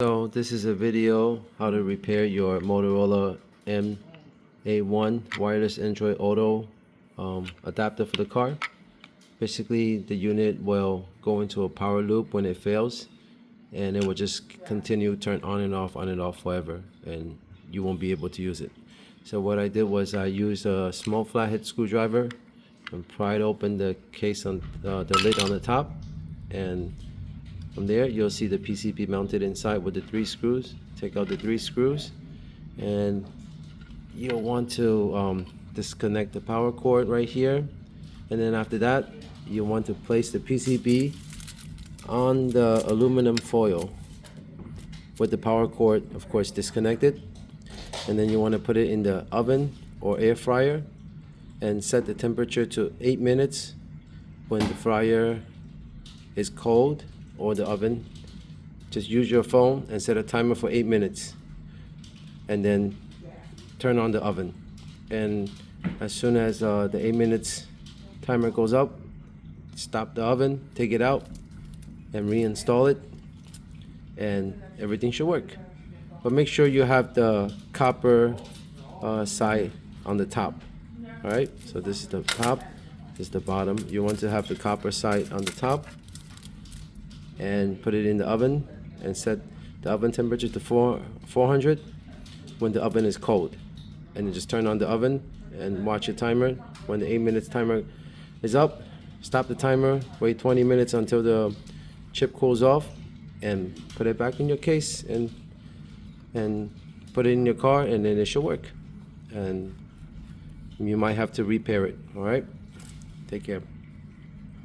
So this is a video how to repair your Motrola MA1 wireless Android Auto adapter for the car. Basically, the unit will go into a power loop when it fails, and it will just continue turn on and off forever, and you won't be able to use it. So what I did was I used a small flathead screwdriver and pried open the case on the lid on the top, and from there, you'll see the PCB mounted inside with the 3 screws. Take out the 3 screws, and you'll want to disconnect the power cord right here. And then after that, you want to place the PCB on the aluminum foil with the power cord, of course, disconnected. And then you want to put it in the oven or air fryer and set the temperature to 8 minutes. When the fryer is cold, or the oven, just use your phone and set a timer for 8 minutes, and then turn on the oven. And as soon as the 8 minutes timer goes up, stop the oven, take it out, and reinstall it, and everything should work. But make sure you have the copper side on the top. All right, so this is the top, this is the bottom. You want to have the copper side on the top, and put it in the oven and set the oven temperature to 400 when the oven is cold. And then just turn on the oven and watch your timer. When the 8 minutes timer is up, stop the timer, wait 20 minutes until the chip cools off, and put it back in your case and put it in your car, and then it should work. And you might have to repair it. All right, take care.